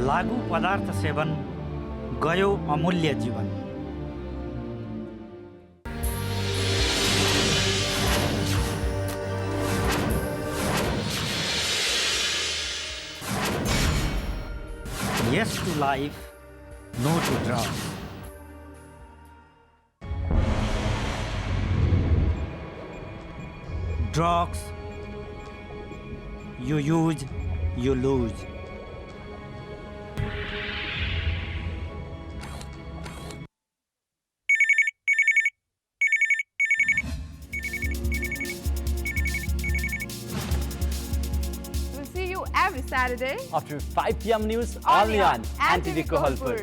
लागू पदार्थ सेवन गयो अमूल्य जीवन। Yes to life, no to drugs. Drugs, you use, you lose. Every Saturday after 5 p.m. news only on NTV Kohalpur.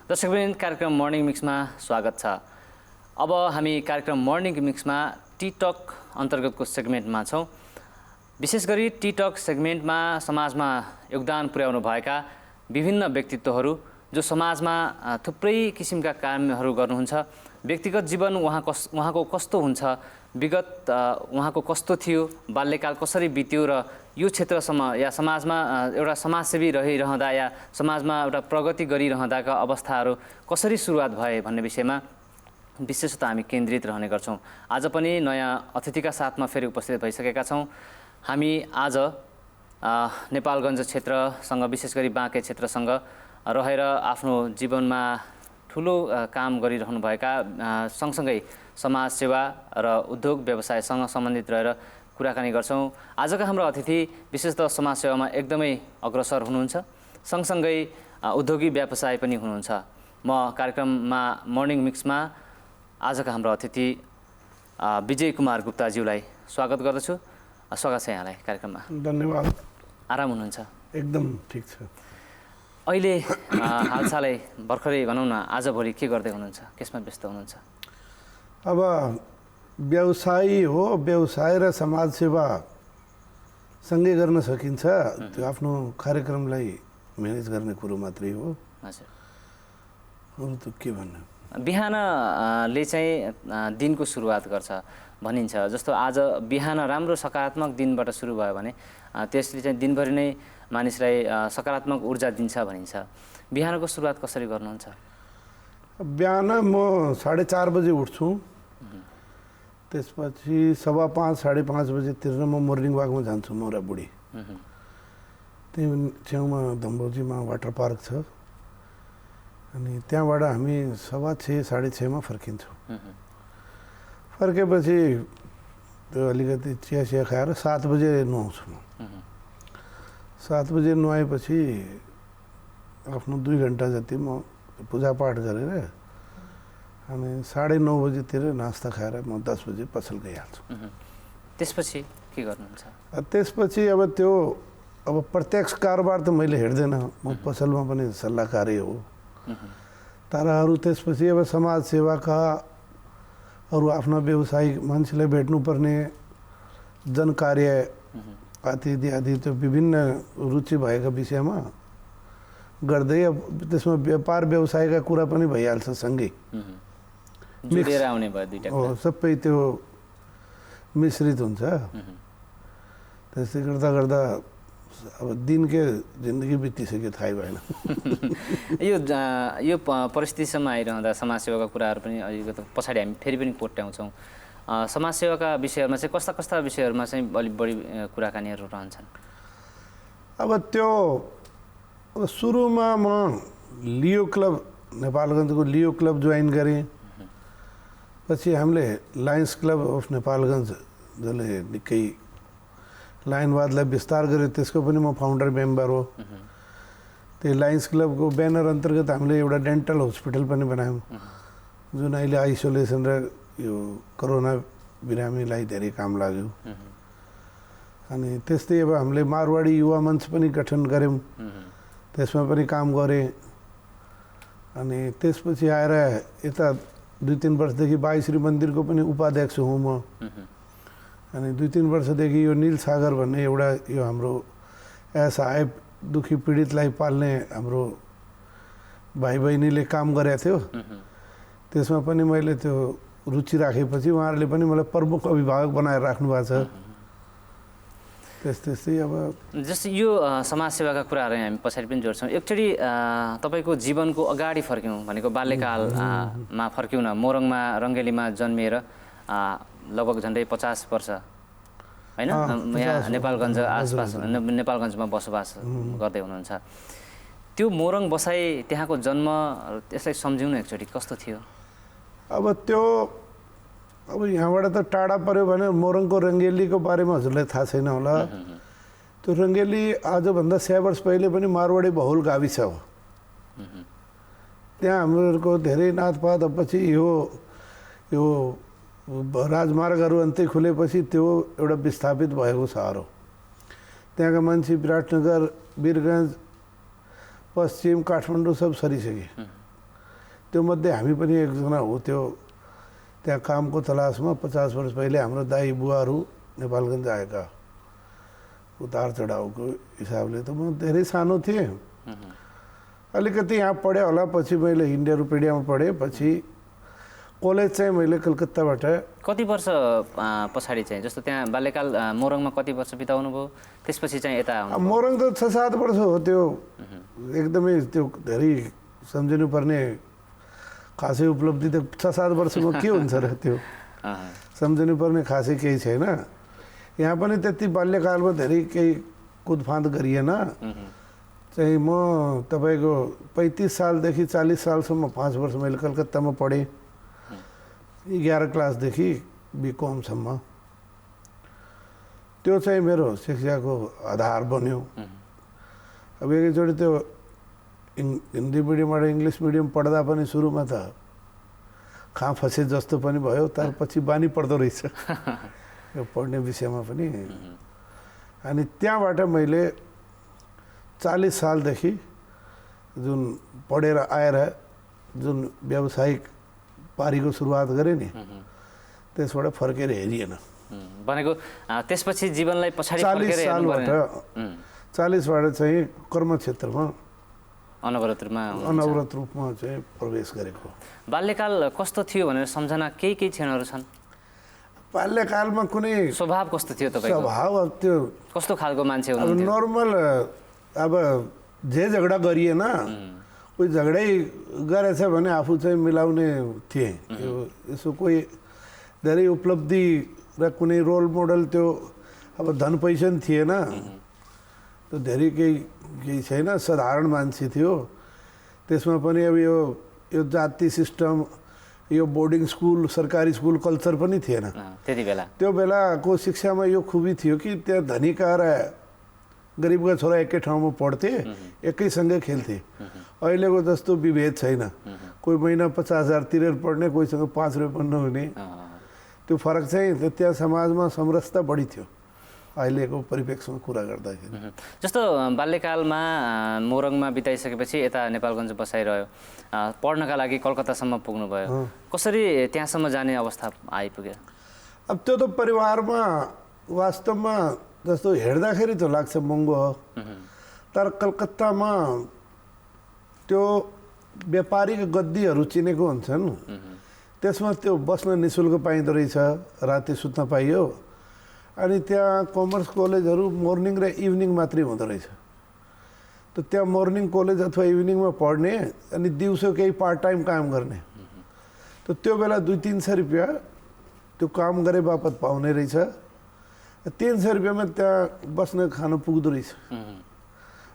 दर्शकवृन्द, कार्यक्रम morning मिक्समा स्वागत छ। अब हामी कार्यक्रम मर्निङ मिक्समा टिटक अन्तर्गतको सेगमेन्टमा छौँ। विशेष गरी टिटक सेगमेन्टमा समाजमा योगदान पुर्याउनु भएका विभिन्न व्यक्तित्वहरू जो समाजमा थुप्रै किसिमका कामहरू गर्नुहुन्छ। व्यक्तिगत जीवन उहाँको कस्तो हुन्छ, विगत उहाँको कस्तो थियो, बाल्यकाल कसरी बित्यो र यो क्षेत्रसम्म या समाजमा एउटा समाजसेवी रहिरहँदा या समाजमा एउटा प्रगति गरिरहँदाका अवस्थाहरू कसरी सुरुवात भए भन्ने विषयमा विशेषतः हामी केन्द्रित रहने गर्छौँ। आज पनि नयाँ अतिथिका साथमा फेरि उपस्थित भइसकेका छौँ। हामी आज नेपालगञ्ज क्षेत्रसँग विशेष गरी बाँके क्षेत्रसँग रहेर आफ्नो जीवनमा ठुलो काम गरिरहनुभएका सँगसँगै समाजसेवा र उद्योग व्यवसायसँग सम्बन्धित रहेर कुराकानी गर्छौँ। आजका हाम्रो अतिथि विशेषतः समाजसेवामा एकदमै अग्रसर हुनुहुन्छ, सँगसँगै उद्योगी व्यवसाय पनि हुनुहुन्छ। म कार्यक्रममा मर्निङ मिक्समा आजका हाम्रो अतिथि विजय कुमार गुप्ताज्यूलाई स्वागत गर्दछु। स्वागत छ यहाँलाई कार्यक्रममा। धन्यवाद। आराम हुनुहुन्छ? एकदम ठिक छ। अहिले हालसालै भर्खरै भनौँ न, आजभोलि के गर्दै हुनुहुन्छ, केसमा व्यस्त हुनुहुन्छ? अब व्यवसायी हो, व्यवसाय र समाजसेवा सँगै गर्न सकिन्छ। त्यो आफ्नो कार्यक्रमलाई म्यानेज गर्ने कुरो मात्रै हो। हजुर, अरू त के भन्नु। बिहानले चाहिँ दिनको सुरुवात गर्छ भनिन्छ। जस्तो आज बिहान राम्रो सकारात्मक दिनबाट सुरु भयो भने त्यसले चाहिँ दिनभरि नै मानिसलाई सकारात्मक ऊर्जा दिन्छ भनिन्छ। बिहानको सुरुवात कसरी गर्नुहुन्छ? बिहान म 4:30 बजे उठ्छु। त्यसपछि 5:15 5:30 बजेतिर म मर्निङ वाकमा जान्छु। मौरा बुढी त्यही छेउमा धम्बोजीमा वाटर पार्क छ, अनि त्यहाँबाट हामी 6:15 6:30 फर्किन्छौँ। फर्केपछि त्यो अलिकति चिया खाएर 7 बजे नुहाउँछु म। 7 बजे नुहाएपछि आफ्नो 2 घन्टा जति म पूजापाठ गरेर अनि 9:30 बजेतिर नास्ता खाएर म 10 बजे पसल गइहाल्छु। त्यसपछि के गर्नुहुन्छ? त्यसपछि अब प्रत्यक्ष कारोबार त मैले हेर्दैन, म पसलमा पनि सल्लाहकारै हो। तर अरू त्यसपछि अब समाजसेवाका अरू आफ्ना व्यवसायिक मान्छेलाई भेट्नुपर्ने जनकार्य आदि त्यो विभिन्न रुचि भएका विषयमा गर्दै अब त्यसमा व्यापार व्यवसायका कुरा पनि भइहाल्छ सँगै। जोडेर आउने भयो दुईटा हो, सबै त्यो मिश्रित हुन्छ। त्यसले गर्दा अब दिनकै जिन्दगी बितिसक्यो थाहै भएन। यो परिस्थितिसम्म आइरहँदा समाजसेवाका कुराहरू पनि अलिकति पछाडि हामी फेरि पनि कोट्याउँछौँ। समाजसेवाका विषयहरूमा चाहिँ कस्ता कस्ता विषयहरूमा चाहिँ अलिक बढी कुराकानीहरू रहन्छन्? अब सुरुमा म लियो क्लब, नेपालगञ्जको लियो क्लब जोइन गरेँ। पछि हामीले लायन्स क्लब अफ नेपालगञ्ज जसले निकै लायनवादलाई विस्तार गर्यो, त्यसको पनि म फाउन्डर मेम्बर हो। त्यो लायन्स क्लबको ब्यानर अन्तर्गत हामीले एउटा डेन्टल हस्पिटल पनि बनायौँ, जुन अहिले आइसोलेसन र यो कोरोना बिरामीलाई धेरै काम लाग्यो। अनि त्यस्तै अब हामीले मारवाडी युवा मञ्च पनि गठन गऱ्यौँ, त्यसमा पनि काम गरेँ। अनि त्यसपछि आएर यता 2-3 वर्षदेखि बाईश्री मन्दिरको पनि उपाध्यक्ष हुँ म। अनि 2-3 वर्षदेखि यो नील सागर भन्ने एउटा यो हाम्रो एसआइएफ दुखी पीडितलाई पाल्ने हाम्रो भाइ बहिनीले काम गरेको थियो, त्यसमा पनि मैले त्यो रुचि राखेपछि उहाँहरूले पनि मलाई प्रमुख अभिभावक बनाएर राख्नु भएको छ। त्यस्तै अब जस्तै यो समाजसेवाका कुराहरू हामी पछाडि पनि जोड्छौँ। एकचोटि तपाईँको जीवनको अगाडि फर्क्यौँ भनेको बाल्यकालमा फर्क्यौँ न। मोरङमा रङ्गेलीमा जन्मिएर लगभग झन्डै 50 वर्ष होइन यहाँ नेपालगञ्ज आसपास नेपालगञ्जमा बसोबास गर्दै हुनुहुन्छ। त्यो मोरङ बसाइ, त्यहाँको जन्म, त्यसलाई सम्झौँ न एकचोटि कस्तो थियो? अब त्यो अब यहाँबाट त टाढा पऱ्यो भने मोरङको रङ्गेलीको बारेमा हजुरलाई थाहा छैन होला। त्यो रङ्गेली आजभन्दा 100 वर्ष पहिले पनि मारवाडी बहुल गाविस हो। त्यहाँ हामीहरूको धेरै नातपात पछि यो राजमार्गहरू अन्तै खुलेपछि त्यो एउटा विस्थापित भएको सहर हो। त्यहाँका मान्छे विराटनगर, वीरगञ्ज, पश्चिम काठमाडौँ सब सरिसके। त्यो मध्ये हामी पनि एकजना हो। त्यो त्यहाँ कामको तलासमा 50 वर्ष पहिले हाम्रो दाई बुवाहरू नेपालगञ्ज आएका, उतार चढाउको हिसाबले। त म धेरै सानो थिएँ, अलिकति यहाँ पढेँ होला। पछि मैले हिन्दी रुपेडियामा पढेँ, पछि कलेज चाहिँ मैले कलकत्ताबाट। कति वर्ष पछाडि चाहिँ जस्तो त्यहाँ बाल्यकाल मोरङमा कति वर्ष बिताउनु भयो, त्यसपछि चाहिँ यता मोरङ त 6-7 वर्ष हो। त्यो एकदमै त्यो धेरै सम्झिनुपर्ने खासै उपलब्धि त 6-7 वर्षमा के हुन्छ र, त्यो सम्झिनुपर्ने खासै केही छैन। यहाँ पनि त्यति बाल्यकालमा धेरै केही कुदफाँद गरिएन। चाहिँ म तपाईँको 35 सालदेखि 40 सालसम्म 5 वर्ष मैले कलकत्तामा पढेँ, 11 क्लासदेखि बिकमसम्म। त्यो चाहिँ मेरो शिक्षाको आधार बन्यो। अब एकैचोटि त्यो हिन्दी मिडियमबाट इङ्ग्लिस मिडियम पढ्दा पनि सुरुमा त कहाँ फसे जस्तो पनि भयो, तर पछि बानी पर्दो रहेछ यो पढ्ने विषयमा पनि। अनि त्यहाँबाट मैले 40 सालदेखि जुन पढेर आएर जुन व्यावसायिक पारीको सुरुवात गरेँ नि, त्यसबाट फर्केर हेरिएन। भनेको त्यसपछि जीवनलाई पछाडि 40 सालबाट 40बाट चाहिँ कर्मक्षेत्रमा अनवरत रूपमा चाहिँ प्रवेश गरेको। बाल्यकाल कस्तो थियो भनेर सम्झना केही क्षणहरू छन्? बाल्यकालमा कुनै स्वभाव कस्तो थियो तपाईँको? स्वभाव त्यो कस्तो खालको मान्छे अब हुनुहुन्थ्यो? नर्मल, अब जे झगडा गरिएन, कोही झगडै गरेछ भने आफू चाहिँ मिलाउने थिएँ। यसो कोही धेरै उपलब्धि र कुनै रोल मोडल त्यो अब धन पैसा पनि थिएन, त्यो धेरै केही छैन, साधारण मान्छे थियो। त्यसमा पनि अब यो जाति सिस्टम, यो बोर्डिङ स्कुल, सरकारी स्कुल कल्चर पनि थिएन त्यति बेला। त्यो बेलाको शिक्षामा यो खुबी थियो कि त्यहाँ धनीका र गरिबका छोरा एकै ठाउँमा पढ्थे, एकैसँगै खेल्थे। अहिलेको जस्तो विभेद छैन। कोही महिना 50,000 तिरेर पढ्ने, कोहीसँग 5 रुपियाँ पनि नहुने। त्यो फरक चाहिँ त्यहाँ समाजमा समरसता बढी थियो अहिलेको परिप्रेक्ष्यमा कुरा गर्दाखेरि। जस्तो बाल्यकालमा मोरङमा बिताइसकेपछि यता नेपालगञ्ज बसाइरह्यो, पढ्नका लागि कलकत्तासम्म पुग्नुभयो। कसरी त्यहाँसम्म जाने अवस्था आइपुग्यो? अब त्यो त परिवारमा वास्तवमा जस्तो हेर्दाखेरि त लाग्छ महँगो हो, तर कलकत्तामा त्यो व्यापारिक गद्दीहरू चिनेको हुन्छन्, त्यसमा त्यो बस्न निःशुल्क पाइँदो रहेछ, राति सुत्न पाइयो। अनि त्यहाँ कमर्स कलेजहरू मर्निङ र इभिनिङ मात्रै हुँदो रहेछ। त त्यहाँ मर्निङ कलेज अथवा इभिनिङमा पढ्ने, अनि दिउँसो केही पार्ट टाइम काम गर्ने। त त्यो बेला 200-300 रुपियाँ त्यो काम गरे बापत पाउने रहेछ। 300 रुपियाँमा त्यहाँ बस्न खान पुग्दो रहेछ।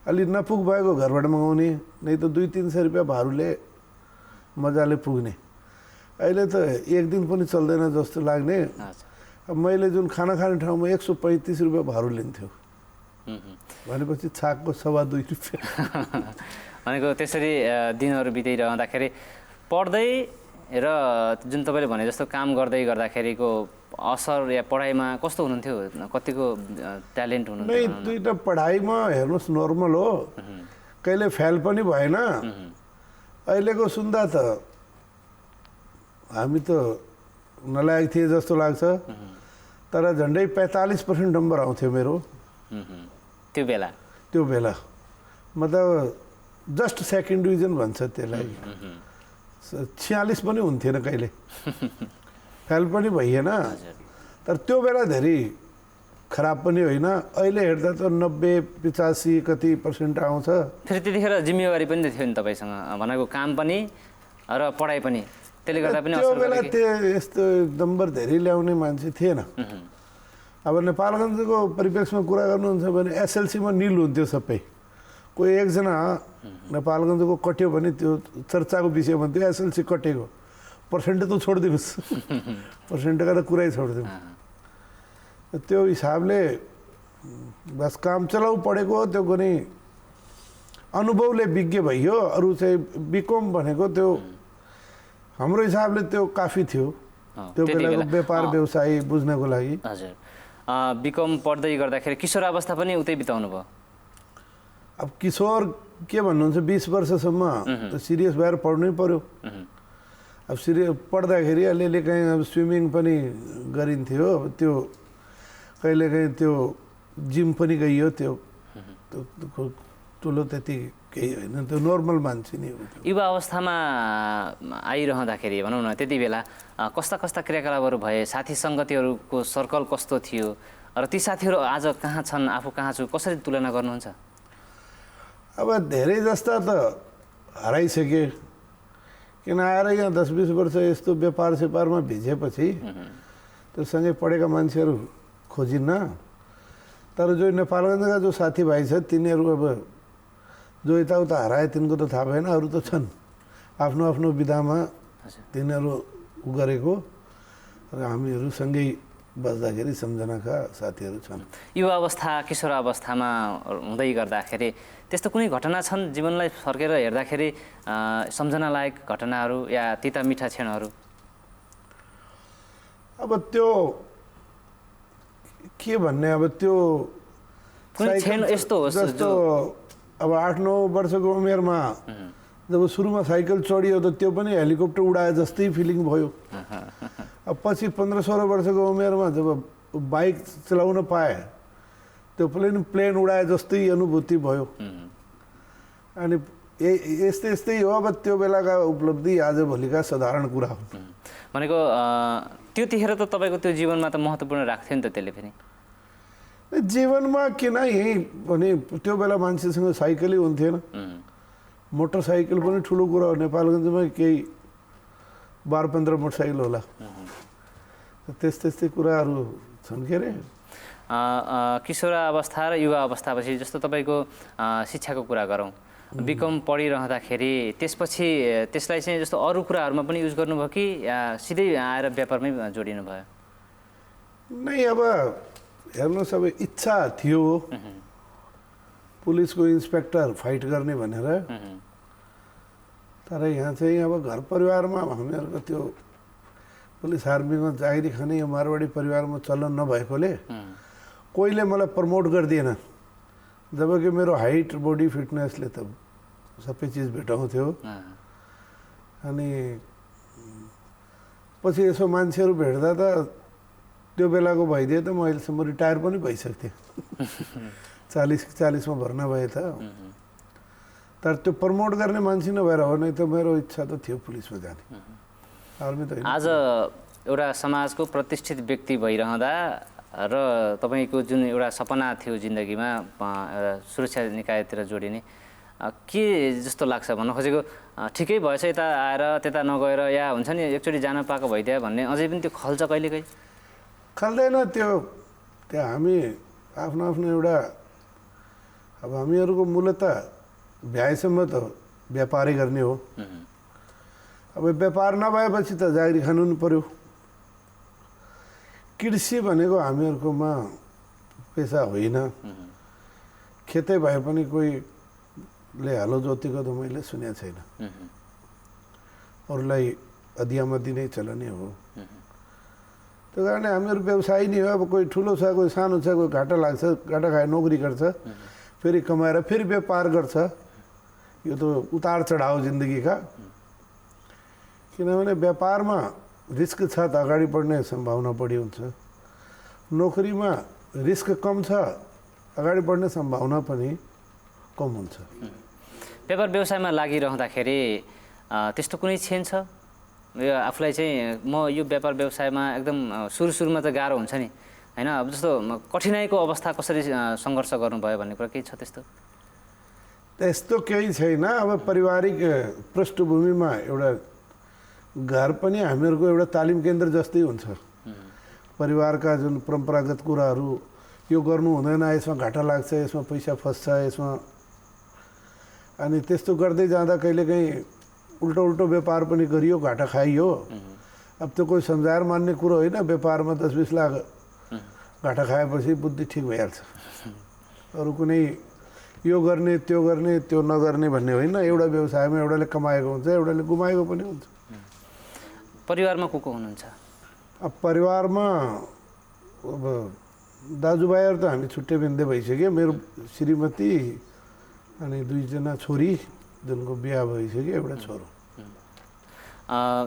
अलि नपुग भएको घरबाट मगाउने, नै त 200-300 रुपियाँ भारूले मजाले पुग्ने। अहिले त एक दिन पनि चल्दैन जस्तो लाग्ने। अब मैले जुन खाना खाने ठाउँमा 135 रुपियाँ भारू लिन्थ्यो। भनेपछि छाकको 2.25 रुपियाँ। भनेको त्यसरी दिनहरू बिताइरहँदाखेरि पढ्दै र जुन तपाईँले भने जस्तो काम गर्दै गर्दाखेरिको असर या पढाइमा कस्तो हुनुहुन्थ्यो? कतिको ट्यालेन्ट हुनुहुन्थ्यो? नै दुईवटा पढाइमा हेर्नुहोस् नर्मल हो, कहिले फेल पनि भएन। अहिलेको सुन्दा त हामी त नलायक थिए जस्तो लाग्छ, तर झन्डै 45% नम्बर आउँथ्यो मेरो त्यो बेला। मतलब जस्ट सेकेन्ड डिभिजन भन्छ त्यसलाई। 46 पनि हुन्थेन कहिले, फेल पनि भइएन। तर त्यो बेला धेरै खराब पनि होइन। अहिले हेर्दा त 90-85 कति % आउँछ। फेरि त्यतिखेर जिम्मेवारी पनि थियो नि तपाईँसँग, भनेको काम पनि र पढाइ पनि, त्यसले गर्दा पनि त्यो बेला त्यो यस्तो नम्बर धेरै ल्याउने मान्छे थिएन। अब नेपालगञ्जको परिप्रेक्ष्यमा कुरा गर्नुहुन्छ भने एसएलसीमा निल हुन्थ्यो सबै। कोही एकजना नेपालगञ्जको कट्यो भने त्यो चर्चाको विषय भन्थ्यो एसएलसी कटेको, पर्सेन्ट त छोडिदिनुहोस्, पर्सेन्टका त कुरै छोडिदिउँ। त्यो हिसाबले बस काम चलाउ पढेको हो। त्यो कुनै अनुभवले विज्ञ भइयो। अरू चाहिँ बिकम भनेको त्यो हाम्रो हिसाबले त्यो काफी थियो त्यो बेलाको व्यापार व्यवसाय बुझ्नको लागि। हजुर, बिकम पढ्दै गर्दाखेरि किशोर अवस्था पनि उतै बिताउनु भयो? अब किशोर के भन्नुहुन्छ, 20 वर्षसम्म त सिरियस भएर पढ्नै पर्यो। अब पढ्दाखेरि अलिअलि कहीँ अब स्विमिङ पनि गरिन्थ्यो, अब त्यो कहिलेकाहीँ त्यो जिम पनि गइयो। त्यो ठुलो त्यति केही होइन, त्यो नर्मल मान्छे नि हो। युवा अवस्थामा आइरहँदाखेरि भनौँ न त्यति बेला कस्ता कस्ता क्रियाकलापहरू भए, साथी सङ्गतिहरूको सर्कल कस्तो थियो र ती साथीहरू आज कहाँ छन्, आफू कहाँ छु, कसरी तुलना गर्नुहुन्छ? अब धेरै जस्ता त हराइसके। किन आएर यहाँ 10-20 वर्ष यस्तो व्यापार स्यापारमा भिजेपछि त्यो सँगै पढेका मान्छेहरू खोजिन्न। तर जो नेपालगञ्जका जो साथीभाइ छ तिनीहरू अब जो यताउता हराए तिनको त थाहा भएन, अरू त छन् आफ्नो आफ्नो विधामा तिनीहरू गरेको, र हामीहरू सँगै बस्दाखेरि सम्झनाका साथीहरू छन्। युवा अवस्था किशोर अवस्थामा हुँदै गर्दाखेरि त्यस्तो कुनै घटना छन् जीवनलाई फर्केर हेर्दाखेरि सम्झनालायक घटनाहरू या तिता मिठा क्षणहरू? अब त्यो के भन्ने, अब त्यो कुनै क्षण यस्तो होस् जस्तो अब 8-9 वर्षको उमेरमा जब सुरुमा साइकल चढियो त त्यो पनि हेलिकप्टर उडाए जस्तै फिलिङ भयो। अब पछि 15-16 वर्षको उमेरमा जब बाइक चलाउन पाएँ त्यो प्लेन उडाए जस्तै अनुभूति भयो। अनि यस्तै यस्तै हो। अब त्यो बेलाका उपलब्धि आजभोलिका साधारण कुरा हो। भनेको त्यतिखेर त तपाईँको त्यो जीवनमा त महत्त्वपूर्ण राख्थ्यो नि त त्यसले फेरि? जीवनमा किन यहीँ भने त्यो बेला मान्छेसँग साइकलै हुन्थेन। मोटरसाइकल पनि ठुलो कुरा हो। नेपालगञ्जमा केही 12-15 मोटरसाइकल होला। त्यस्तै कुराहरू छन्। के अरे किशोर अवस्था र युवा अवस्थापछि जस्तो तपाईँको शिक्षाको कुरा गरौँ, बिकम पढिरहँदाखेरि त्यसपछि त्यसलाई चाहिँ जस्तो अरू कुराहरूमा पनि युज गर्नुभयो कि या सिधै आएर व्यापारमै जोडिनु भयो? नै अब हेर्नुहोस्, अब इच्छा थियो पुलिसको इन्सपेक्टर फाइट गर्ने भनेर। तर यहाँ चाहिँ अब घर परिवारमा हामीहरूको त्यो पुलिस आर्मीमा जागिरी खाने यो मारवाडी परिवारमा चलन नभएकोले कोहीले मलाई प्रमोट गरिदिएन। जबकि मेरो हाइट बडी फिटनेसले त सबै चिज भेटाउँथ्यो। अनि पछि यसो मान्छेहरू भेट्दा त त्यो बेलाको भइदिए त म अहिलेसम्म रिटायर पनि भइसक्थेँ। 40-40 भर्ना भए त। तर त्यो प्रमोट गर्ने मान्छे नभएर हो, नै त मेरो इच्छा त थियो पुलिसमा जाने, आर्मी त। आज एउटा समाजको प्रतिष्ठित व्यक्ति भइरहँदा र तपाईँको जुन एउटा सपना थियो जिन्दगीमा एउटा सुरक्षा निकायतिर जोडिने, के जस्तो लाग्छ भन्न खोजेको? ठिकै भएछ यता आएर त्यता नगएर, या हुन्छ नि एकचोटि जान पाएको भइदियो भन्ने अझै पनि त्यो खल्छ कहिलेकाहीँ? खल्दैन त्यो हामी आफ्नो आफ्नो एउटा, अब हामीहरूको मूलत भ्याएसम्म त व्यापारै गर्ने हो। अब व्यापार नभएपछि त जागिरी खानु नि पर्यो। कृषि भनेको हामीहरूकोमा पेसा होइन। खेतै भए पनि कोहीले हालो जोतेको त मैले सुनेको छैन। अरूलाई अधियामा दिनै चलनै हो। त्यो कारणले हामीहरू व्यवसायी नै हो। अब कोही ठुलो छ, कोही सानो छ, कोही घाटा लाग्छ, घाटा खाए नोकरी गर्छ, फेरि कमाएर फेरि व्यापार गर्छ। यो त उतार चढाव जिन्दगीका। किनभने व्यापारमा रिस्क छ त अगाडि बढ्ने सम्भावना बढी हुन्छ, नोकरीमा रिस्क कम छ अगाडि बढ्ने सम्भावना पनि कम हुन्छ। व्यापार व्यवसायमा लागिरहँदाखेरि त्यस्तो कुनै क्षण छ यो आफूलाई चाहिँ म यो व्यापार व्यवसायमा एकदम सुरुमा त गाह्रो हुन्छ नि होइन, अब जस्तो कठिनाइको अवस्था कसरी सङ्घर्ष गर्नुभयो भन्ने कुरा केही छ त्यस्तो? त्यस्तो केही छैन। अब पारिवारिक पृष्ठभूमिमा एउटा घर पनि हामीहरूको एउटा तालिम केन्द्र जस्तै हुन्छ। परिवारका जुन परम्परागत कुराहरू, यो गर्नु हुँदैन, यसमा घाटा लाग्छ, यसमा पैसा फस्छ, यसमा अनि त्यस्तो गर्दै जाँदा कहिलेकाहीँ उल्टो व्यापार पनि गरियो, घाटा खाइयो। अब त्यो कोही सम्झाएर मान्ने कुरो होइन। व्यापारमा 10-20 लाख घाटा खाएपछि बुद्धि ठिक भइहाल्छ। अरू कुनै यो गर्ने त्यो गर्ने त्यो नगर्ने भन्ने होइन। एउटा व्यवसायमा एउटाले कमाएको हुन्छ, एउटाले गुमाएको पनि हुन्छ। परिवारमा को हुनुहुन्छ? अब परिवारमा अब दाजुभाइहरू त हामी छुट्टै भिन्दै भइसक्यो। मेरो श्रीमती अनि 2 जना छोरी जुनको बिहा भइसक्यो, एउटा छोरो।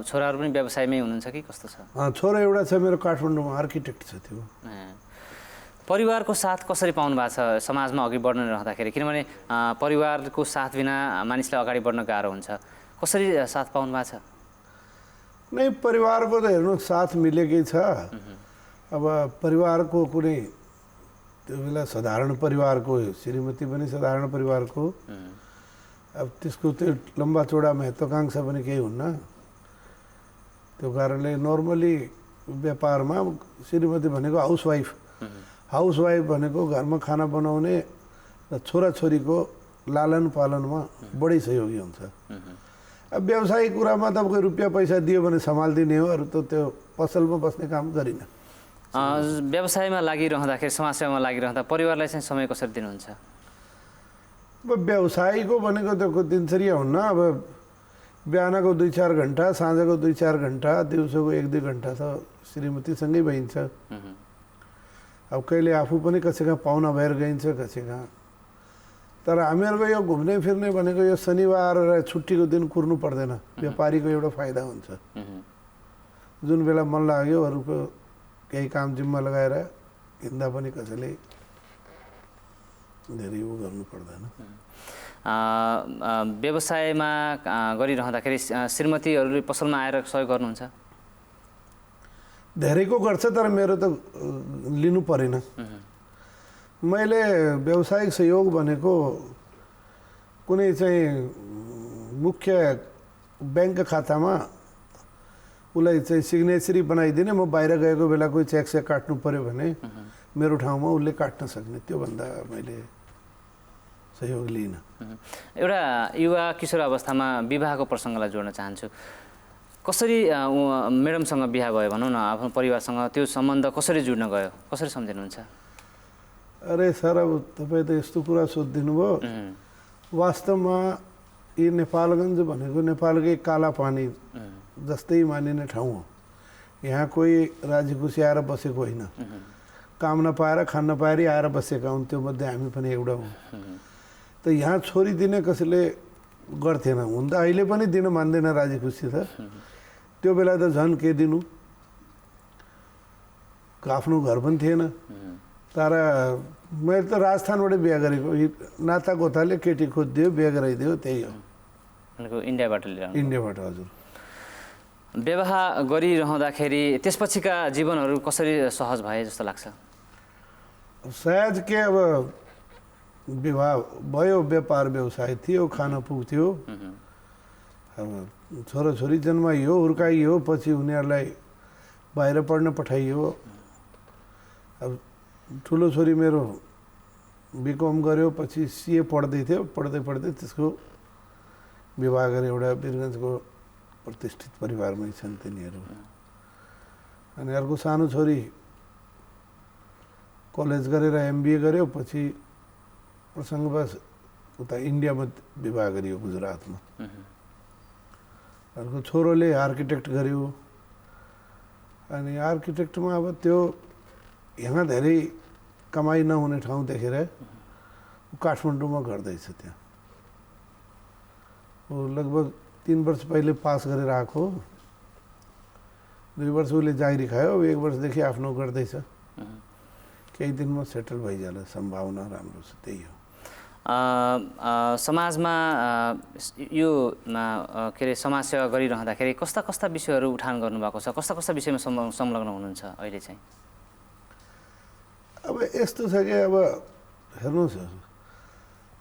छोराहरू पनि व्यवसायमै हुनुहुन्छ कि कस्तो छ? छोरो एउटा छ मेरो, काठमाडौँमा आर्किटेक्ट छ। त्यो परिवारको साथ कसरी पाउनु भएको छ समाजमा अघि बढ्न रहँदाखेरि? किनभने परिवारको साथ बिना मानिसलाई अगाडि बढ्न गाह्रो हुन्छ। कसरी साथ पाउनु भएको छ? नै परिवारको त हेर्नु साथ मिलेकै छ। अब परिवारको कुनै त्यो बेला साधारण परिवारको, श्रीमती पनि साधारण परिवारको, अब त्यसको त्यो लम्बा चौडा महत्त्वाकांक्षा पनि केही हुन्न। त्यो कारणले नर्मली व्यापारमा श्रीमती भनेको हाउसवाइफ भनेको घरमा खाना बनाउने र छोराछोरीको लालन पालनमा बढी सहयोगी हुन्छ। अब व्यवसायिक कुरामा त कोही रुपियाँ पैसा दियो भने सम्हालिदिने हो, अरू त त्यो पसलमा बस्ने काम गरिन। व्यवसायमा लागिरहँदाखेरि, समाजसेवामा लागिरहँदा परिवारलाई चाहिँ समय कसरी दिनुहुन्छ? अब व्यवसायीको भनेको त दिनचर्या हुन्न। अब बिहानको 2-4 घन्टा, साँझको 2-4 घन्टा, दिउँसोको 1-2 घन्टा त श्रीमतीसँगै भइन्छ। अब कहिले आफू पनि कसैका पाहुना भएर गइन्छ, कसैका। तर हामीहरूको यो घुम्ने फिर्ने भनेको यो शनिबार र छुट्टीको दिन कुर्नु पर्दैन। व्यापारीको एउटा फाइदा हुन्छ। जुन बेला मन लाग्यो अरूको केही काम जिम्मा लगाएर हिँड्दा पनि कसैले धेरै उ गर्नु पर्दैन। व्यवसायमा गरिरहँदाखेरि श्रीमतीहरूले पसलमा आएर सहयोग गर्नुहुन्छ? धेरैको गर्छ, तर मेरो त लिनु परेन। मैले व्यावसायिक सहयोग भनेको कुनै चाहिँ मुख्य ब्याङ्क खातामा उसलाई चाहिँ सिग्नेचरी बनाइदिने, म बाहिर गएको बेला कोही चेक काट्नु पऱ्यो भने मेरो ठाउँमा उसले काट्न सक्ने, त्योभन्दा मैले सहयोग लिइनँ। एउटा युवा किशोर अवस्थामा विवाहको प्रसङ्गलाई जोड्न चाहन्छु। कसरी म्याडमसँग बिहा भयो भनौँ न, आफ्नो परिवारसँग त्यो सम्बन्ध कसरी जुड्न गयो, कसरी सम्झिनुहुन्छ? अरे सर, अब तपाईँ त यस्तो कुरा सोधिदिनु भयो। वास्तवमा यी नेपालगञ्ज भनेको नेपालकै काला पानी जस्तै मानिने ठाउँ हो। यहाँ कोही राजी खुसी आएर बसेको होइन। काम नपाएर खान नपाएर आएर बसेका हुन्, त्यो मध्ये हामी पनि एउटा हौँ। त यहाँ छोरी दिने कसैले गर्थेन। हुन त अहिले पनि दिन मान्दैन राजी खुसी त। त्यो बेला त झन् के दिनु, आफ्नो घर पनि थिएन। तर मैले त राजस्थानबाट बिहा गरेको, नाता गोताले केटी खोजिदियो, बिहा गराइदियो, त्यही हो। इन्डियाबाट लिएर? इन्डियाबाट, हजुर। विवाह गरिरहँदाखेरि त्यसपछिका जीवनहरू कसरी सहज भए जस्तो लाग्छ? सहज के, अब विवाह भयो, व्यापार व्यवसाय थियो, खान पुग्थ्यो। अब छोराछोरी जन्माइयो, हुर्काइयो, पछि उनीहरूलाई बाहिर पढ्न पठाइयो। अब ठुलो छोरी मेरो बिकम गर्यो, पछि सिए पढ्दै थियो। पढ्दै त्यसको विवाह गरे। एउटा वीरगञ्जको प्रतिष्ठित परिवारमै छन् तिनीहरू। अनि अर्को सानो छोरी कलेज गरेर MBA गर्यो, पछि प्रसङ्गवश उता इन्डियामा विवाह गरियो गुजरातमा। अर्को छोरोले आर्किटेक्ट गर्यो अनि आर्किटेक्टमा अब त्यो यहाँ धेरै कमाइ नहुने ठाउँ देखेर काठमाडौँमा गर्दैछ। त्यहाँ ऊ लगभग 3 वर्ष पहिले पास गरेर आएको, 2 वर्ष उसले जागिरी खायो, 1 वर्षदेखि आफ्नो गर्दैछ। केही दिनमा सेटल भइजाला, सम्भावना राम्रो छ। त्यही हो। समाजमा यो के अरे समाजसेवा गरिरहँदाखेरि कस्ता कस्ता विषयहरू उठान गर्नुभएको छ, कस्ता कस्ता विषयमा संलग्न हुनुहुन्छ अहिले चाहिँ? अब यस्तो छ कि अब हेर्नुहोस्,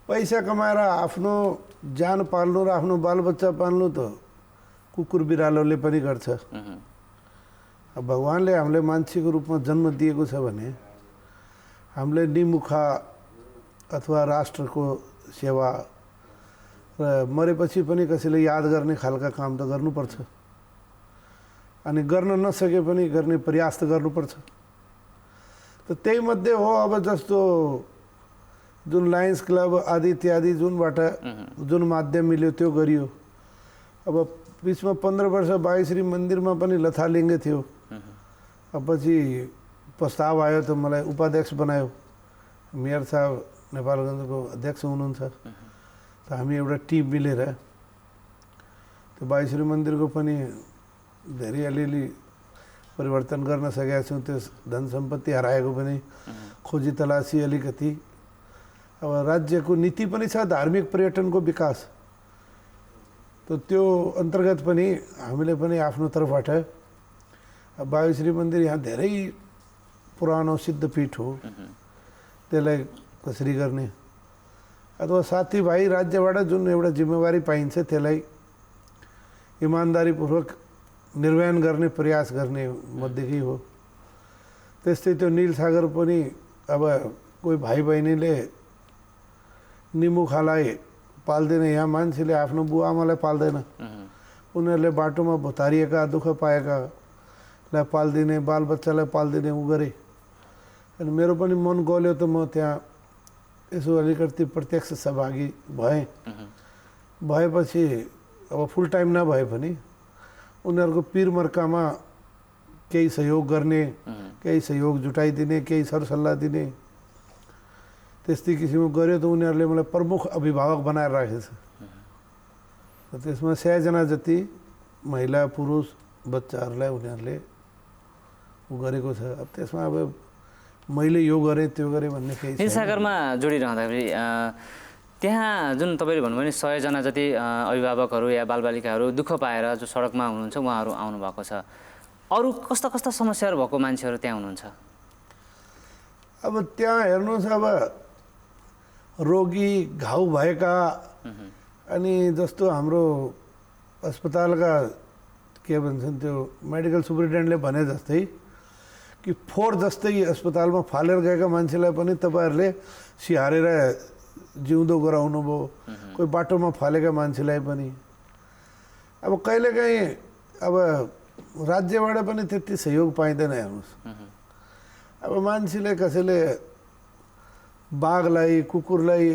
पैसा कमाएर आफ्नो ज्यान पाल्नु र आफ्नो बालबच्चा पाल्नु त कुकुर बिरालोले पनि गर्छ। अब भगवान्ले हामीले मान्छेको रूपमा जन्म दिएको छ भने हामीले निमुखा अथवा राष्ट्रको सेवा र मरेपछि पनि कसैले याद गर्ने खालका काम त गर्नुपर्छ अनि गर्न नसके पनि गर्ने प्रयास त गर्नुपर्छ। त त्यही मध्ये हो। अब जस्तो जुन लायन्स क्लब आदि इत्यादि जुन माध्यम मिल्यो त्यो गरियो। अब बिचमा 15 वर्ष बागेश्वरी मन्दिरमा पनि लथालिङ्गे थियो। अब पछि प्रस्ताव आयो त मलाई उपाध्यक्ष बनायो। मेयर साहब नेपालगञ्जको अध्यक्ष हुनुहुन्छ। त हामी एउटा टिम मिलेर त्यो बागेश्वरी मन्दिरको पनि धेरै अलिअलि परिवर्तन गर्न सकेका छौँ। त्यो धन सम्पत्ति हराएको पनि खोजी तलासी अलिकति। अब राज्यको नीति पनि छ धार्मिक पर्यटनको विकास। त त्यो अन्तर्गत पनि हामीले पनि आफ्नो तर्फबाट बागेश्वरी मन्दिर यहाँ धेरै पुरानो सिद्धपीठ हो, त्यसलाई कसरी गर्ने अथवा साथीभाइ राज्यबाट जुन एउटा जिम्मेवारी पाइन्छ त्यसलाई इमान्दारीपूर्वक निर्वहन गर्ने प्रयास गर्ने मध्येकै हो। त्यस्तै त्यो नीलसागर पनि अब कोही भाइ बहिनीले निमुखालाई पाल्दैन, यहाँ मान्छेले आफ्नो बुवा आमालाई पाल्दैन। उनीहरूले बाटोमा भुतारिएका दुःख पाएकालाई पाल्दिने, बालबच्चालाई पाल्दिने उ गरे। अनि मेरो पनि मन गल्यो त म त्यहाँ यसो अलिकति प्रत्यक्ष सहभागी भएँ। भएपछि अब फुल टाइम नभए पनि उनीहरूको पिरमर्कामा केही सहयोग गर्ने, केही सहयोग जुटाइदिने, केही सरसल्लाह दिने, त्यस्तै किसिमको गऱ्यो त उनीहरूले मलाई प्रमुख अभिभावक बनाएर राखेको छ। त्यसमा 100 जना जति महिला पुरुष बच्चाहरूलाई उनीहरूले उ गरेको छ। अब त्यसमा अब मैले यो गरेँ त्यो गरेँ भन्ने केही छैन। नीलसागरमा जोडिरहँदाखेरि त्यहाँ जुन तपाईँले भन्नुभयो नि 100 जना जति अभिभावकहरू या बालबालिकाहरू दुःख पाएर जो सडकमा हुनुहुन्छ उहाँहरू आउनुभएको छ। अरू कस्ता कस्ता समस्याहरू भएको मान्छेहरू त्यहाँ हुनुहुन्छ? अब त्यहाँ हेर्नुहोस्, अब रोगी घाउ भएका अनि जस्तो हाम्रो अस्पतालका के भन्छन् त्यो मेडिकल सुपरिन्टेन्डेन्टले भने जस्तै कि फोहोर जस्तै अस्पतालमा फालेर गएका मान्छेलाई पनि तपाईँहरूले स्याहारेर जिउँदो गराउनु भयो। कोही बाटोमा फालेका मान्छेलाई पनि अब कहिलेकाहीँ अब राज्यबाट पनि त्यति सहयोग पाइँदैन। हेर्नुहोस्, अब मान्छेले कसैले बाघलाई कुकुरलाई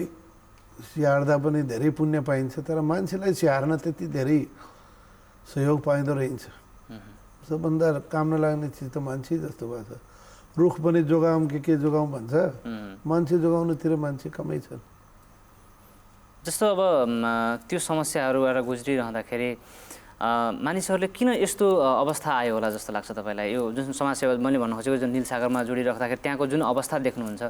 स्याहार्दा पनि धेरै पुण्य पाइन्छ, तर मान्छेलाई स्याहार्न त्यति धेरै सहयोग पाइँदो रहेछ। सबभन्दा काम नलाग्ने चिज त मान्छे जस्तो भएको छ। रुख पनि जोगाउँ के जोगाउँ भन्छ, मान्छे जोगाउनुतिर मान्छे कमै छन्। जस्तो अब त्यो समस्याहरूबाट गुज्रिरहँदाखेरि मानिसहरूले किन यस्तो अवस्था आयो होला जस्तो लाग्छ तपाईँलाई? यो जुन समाजसेवा मैले भन्न खोजेको जुन नीलसागरमा जोडिराख्दाखेरि त्यहाँको जुन अवस्था देख्नुहुन्छ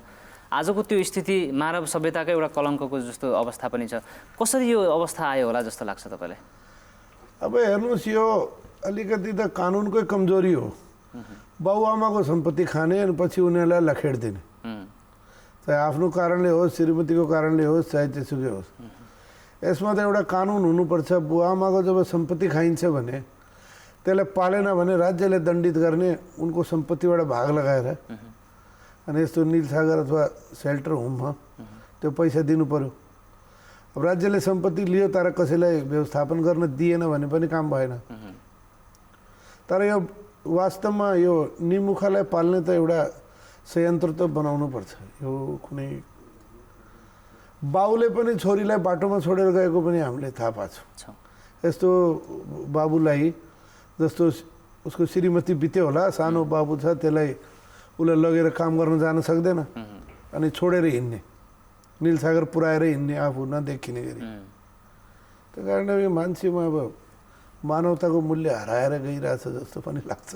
आजको त्यो स्थिति मानव सभ्यताकै एउटा कलङ्कको जस्तो अवस्था पनि छ। कसरी यो अवस्था आयो होला जस्तो लाग्छ तपाईँलाई? अब हेर्नुहोस्, यो अलिकति त कानुनकै कमजोरी हो। बाबुआमाको सम्पत्ति खाने अनि पछि उनीहरूलाई लखेड्दिने, चाहे आफ्नो कारणले होस्, श्रीमतीको कारणले होस्, चाहे त्यसुकै होस्। यसमा त एउटा कानुन हुनुपर्छ। बुवाआमाको जब सम्पत्ति खाइन्छ भने त्यसलाई पालेन भने राज्यले दण्डित गर्ने, उनको सम्पत्तिबाट भाग लगाएर। अनि यस्तो नीलसागर अथवा सेल्टर होममा त्यो पैसा दिनु पर्यो। अब राज्यले सम्पत्ति लियो तर कसैलाई व्यवस्थापन गर्न दिएन भने पनि काम भएन। तर यो वास्तवमा यो निमुखालाई पाल्ने त एउटा संयन्त्र त बनाउनु पर्छ। यो कुनै बाउले पनि छोरीलाई बाटोमा छोडेर गएको पनि हामीले थाहा पाएको छौँ। यस्तो बाबुलाई जस्तो उसको श्रीमती बित्यो होला, सानो बाबु छ, त्यसलाई उसलाई लगेर काम गर्न जान सक्दैन अनि छोडेर हिँड्ने, नीलसागर पुऱ्याएर हिँड्ने, आफू नदेखिने गरी। त्यो कारणले यो मान्छेमा अब मानवताको मूल्य हराएर गइरहेछ जस्तो पनि लाग्छ।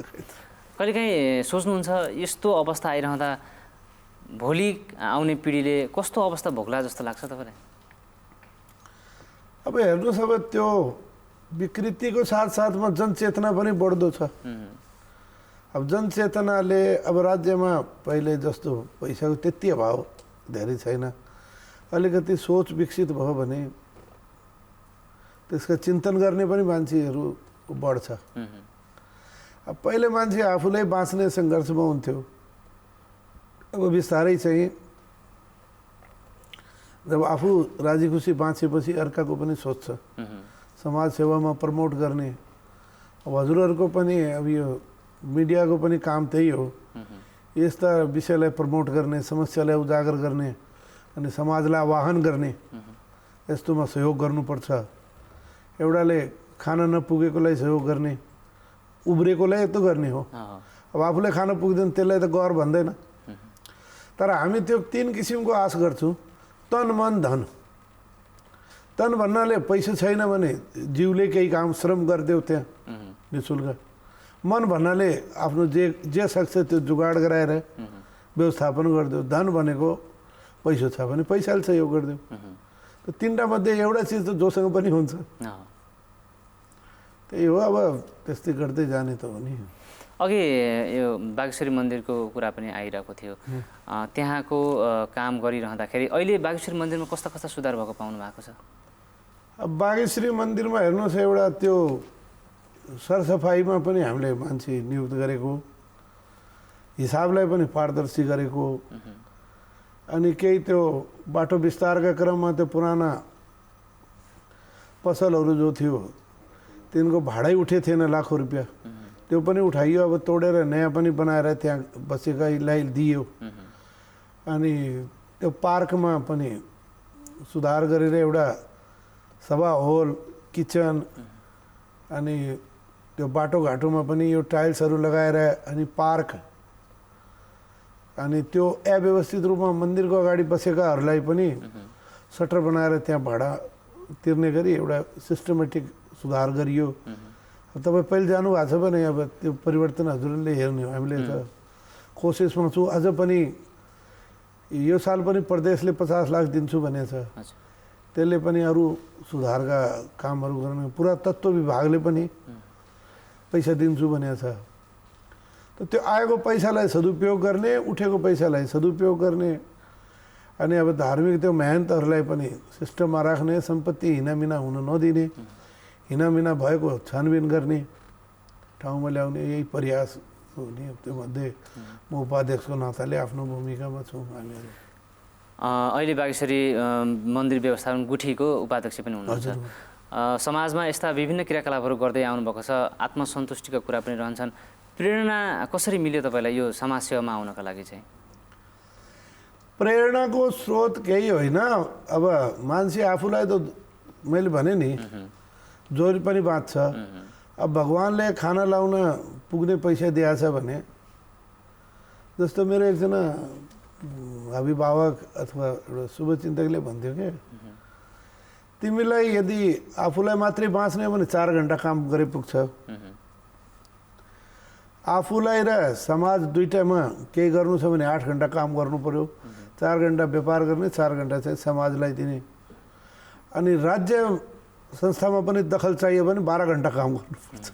कहिलेकाहीँ सोच्नुहुन्छ यस्तो अवस्था आइरहँदा भोलि आउने पिँढीले कस्तो अवस्था भोग्ला जस्तो लाग्छ तपाईँलाई? अब हेर्नुहोस्, अब त्यो विकृतिको साथसाथमा जनचेतना पनि बढ्दो छ। अब जनचेतनाले अब राज्यमा पहिले जस्तो पैसाको त्यति अभाव धेरै छैन, अलिकति सोच विकसित भयो भने त्यसका चिन्तन गर्ने पनि मान्छेहरू बढ्छ। अब पहिले मान्छे आफूलाई बाँच्ने सङ्घर्षमा हुन्थ्यो, अब बिस्तारै चाहिँ जब आफू राजी खुसी बाँचेपछि अर्काको पनि सोच्छ, समाज सेवामा प्रमोट गर्ने। अब हजुरहरूको पनि अब यो मिडियाको पनि काम त्यही हो, यस्ता विषयलाई प्रमोट गर्ने, समस्यालाई उजागर गर्ने अनि समाजलाई आह्वान गर्ने, यस्तोमा सहयोग गर्नुपर्छ। एउटाले खान नपुगेकोलाई सहयोग गर्ने, उब्रेकोलाई यस्तो गर्ने हो। अब आफूलाई खान पुग्दैन त्यसलाई त गर भन्दैन। तर हामी त्यो 3 किसिमको आश गर्छौँ, तन मन धन। तन भन्नाले पैसा छैन भने जिउले केही काम श्रम गरिदेऊ त्यहाँ निःशुल्क। मन भन्नाले आफ्नो जे सक्छ त्यो जुगाड गराएर व्यवस्थापन गरिदेऊ। धन भनेको पैसा छ भने पैसाले सहयोग गरिदेऊ। त्यो 3टा मध्ये एउटा चिज त जोसँग पनि हुन्छ, त्यही हो। अब त्यस्तै गर्दै जाने त हो नि। अघि यो बागेश्वरी मन्दिरको कुरा पनि आइरहेको थियो, त्यहाँको काम गरिरहँदाखेरि अहिले बागेश्वरी मन्दिरमा कस्ता कस्ता सुधार भएको पाउनु भएको छ? अब बागेश्वरी मन्दिरमा हेर्नुहोस्, एउटा त्यो सरसफाइमा पनि हामीले मान्छे नियुक्त गरेको, हिसाबलाई पनि पारदर्शी गरेको, अनि केही त्यो बाटो विस्तारका क्रममा त्यो पुराना पसलहरू जो थियो तिनको भाडै उठे थिएन लाखौँ रुपियाँ, त्यो पनि उठाइयो। अब तोडेर नयाँ पनि बनाएर त्यहाँ बसेकालाई दियो। अनि त्यो पार्कमा पनि सुधार गरेर एउटा सभा हल, किचन, अनि त्यो बाटोघाटोमा पनि यो टाइल्सहरू लगाएर अनि पार्क, अनि त्यो अव्यवस्थित रूपमा मन्दिरको अगाडि बसेकाहरूलाई पनि सटर बनाएर त्यहाँ भाडा तिर्ने गरी एउटा सिस्टमेटिक सुधार गरियो। तपाईँ पहिले जानुभएको छ भने अब त्यो परिवर्तन हजुरले हेर्ने हो। हामीले त कोसिसमा छु, अझ पनि यो साल पनि प्रदेशले 50 लाख दिन्छु भनेछ, त्यसले पनि अरू सुधारका कामहरू गर्ने। पुरातत्व विभागले पनि पैसा दिन्छु भनेछ। त त्यो आएको पैसालाई सदुपयोग गर्ने, उठेको पैसालाई सदुपयोग गर्ने, अनि अब धार्मिक त्यो महन्तहरूलाई पनि सिस्टममा राख्ने, सम्पत्ति हिनामिना हुन नदिने, हिनामिना भएको छानबिन गर्ने, ठाउँमा ल्याउने, यही प्रयास हो नि। त्यो मध्ये म उपाध्यक्षको नाताले आफ्नो भूमिकामा छौँ हामीहरू। अहिले बागेश्वरी मन्दिर व्यवस्थापन गुठीको उपाध्यक्ष पनि हुनुहुन्छ। समाजमा यस्ता विभिन्न क्रियाकलापहरू गर्दै आउनुभएको छ, आत्मसन्तुष्टिको कुरा पनि रहन्छन्। प्रेरणा कसरी मिल्यो तपाईँलाई यो समाजसेवामा आउनका लागि चाहिँ? प्रेरणाको स्रोत केही होइन। अब मान्छे आफूलाई त मैले भने नि जोरी पनि बाँच्छ। अब भगवान्ले खाना लाउन पुग्ने पैसा दिएछ भने, जस्तो मेरो एकजना अभिभावक अथवा एउटा शुभचिन्तकले भन्थ्यो कि तिमीलाई यदि आफूलाई मात्रै बाँच्ने हो भने 4 घन्टा काम गरे पुग्छ। आफूलाई र समाज दुईटामा केही गर्नु छ भने 8 घन्टा काम गर्नु पर्यो। 4 घन्टा व्यापार गर्ने, 4 घन्टा चाहिँ समाजलाई दिने। अनि राज्य संस्थामा पनि दखल चाहियो भने 12 घन्टा काम गर्नुपर्छ।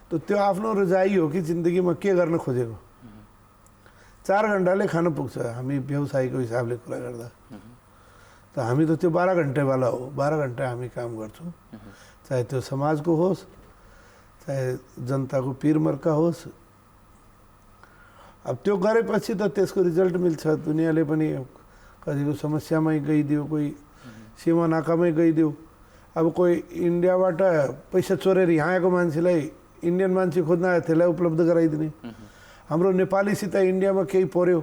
त त्यो आफ्नो रजाइ हो कि जिन्दगीमा के गर्न खोजेको। 4 घन्टाले खान पुग्छ हामी व्यवसायको हिसाबले कुरा गर्दा। त हामी त त्यो 12 घन्टेवाला हो। 12 घन्टा हामी काम गर्छौँ, चाहे त्यो समाजको होस्, चाहे जनताको पिरमर्का होस्। अब त्यो गरेपछि त त्यसको रिजल्ट मिल्छ। दुनियाँले पनि कतिको समस्यामै गइदियो, कोही सीमा नाकामै गइदियो। अब कोही इन्डियाबाट पैसा चोरेर यहाँ आएको मान्छेलाई इन्डियन मान्छे खोज्न आयो, त्यसलाई उपलब्ध गराइदिने। हाम्रो नेपालीसित इन्डियामा केही पर्यो,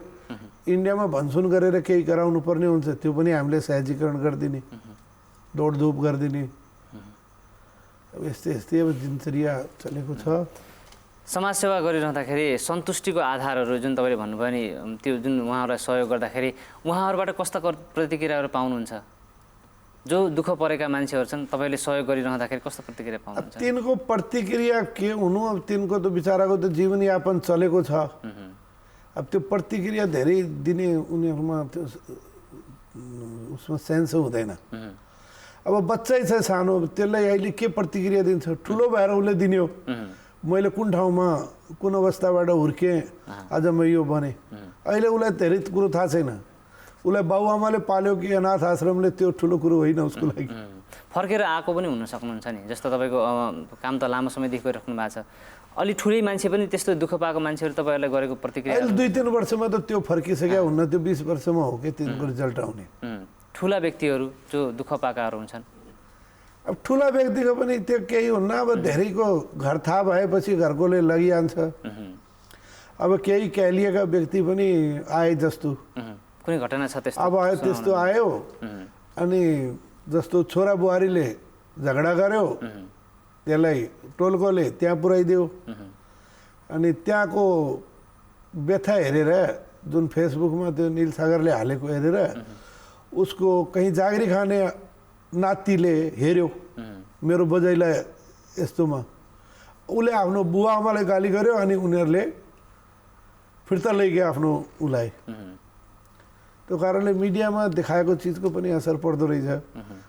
इन्डियामा भनसुन गरेर केही गराउनु पर्ने हुन्छ त्यो पनि हामीले सहजीकरण गरिदिने दौडधुप गरिदिने अब यस्तै यस्तै अब दिनचर्या चलेको छ। समाजसेवा गरिरहँदाखेरि सन्तुष्टिको आधारहरू जुन तपाईँले भन्नुभयो नि त्यो जुन उहाँहरूलाई सहयोग गर्दाखेरि उहाँहरूबाट कस्ता प्रतिक्रियाहरू पाउनुहुन्छ? जो दुःख परेका मान्छेहरू छन् तपाईँले सहयोग गरिरहँदाखेरि कस्तो प्रतिक्रिया पाउनुहुन्छ? तिनको प्रतिक्रिया के हुनु, अब तिनको त बिचराको त जीवनयापन चलेको छ। अब त्यो प्रतिक्रिया धेरै दिने उनीहरूमा त्यो उसमा सेन्स हुँदैन। अब बच्चै छ सानो, त्यसलाई अहिले के प्रतिक्रिया दिन्छ? ठुलो भएर उसले दिने हो मैले कुन ठाउँमा कुन अवस्थाबाट हुर्केँ आज म यो बने। अहिले उसलाई धेरै कुरो थाहा छैन। उसलाई बाबुआमाले पाल्यो कि अनाथ आश्रमले त्यो ठुलो कुरो होइन उसको लागि। फर्केर आएको पनि हुन सक्नुहुन्छ नि, जस्तो तपाईँको काम त लामो समयदेखि गरिराख्नु भएको छ, अलि ठुलै मान्छे पनि त्यस्तो दुःख पाएको मान्छेहरू तपाईँहरूलाई गरेको प्रतिक्रिया? अहिले 2-3 वर्षमा त त्यो फर्किसक्या हुन्न, त्यो 20 वर्षमा हो कि तिनको रिजल्ट आउने। ठुला व्यक्तिहरू जो दुःख पाएकाहरू हुन्छन्, अब ठुला व्यक्तिको पनि त्यो केही हुन्न। अब धेरैको घर थाहा भएपछि घरकोले लगिहाल्छ। अब केही कहलिएका व्यक्ति पनि आए जस्तो कुनै घटना छ त्यस्तो? अब आयो त्यस्तो आयो, अनि जस्तो छोरा बुहारीले झगडा गर्यो, त्यसलाई टोलकोले त्यहाँ पुर्याइदियो। अनि त्यहाँको व्यथा हेरेर जुन फेसबुकमा त्यो निल सागरले हालेको हेरेर उसको कहीँ जागिरी खाने नातिले हेऱ्यो मेरो बजाइलाई यस्तोमा, उसले आफ्नो बुवा आमालाई गाली गर्यो अनि उनीहरूले फिर्ता लैगयो आफ्नो उसलाई। त्यो कारणले मिडियामा देखाएको चिजको पनि असर पर्दो रहेछ।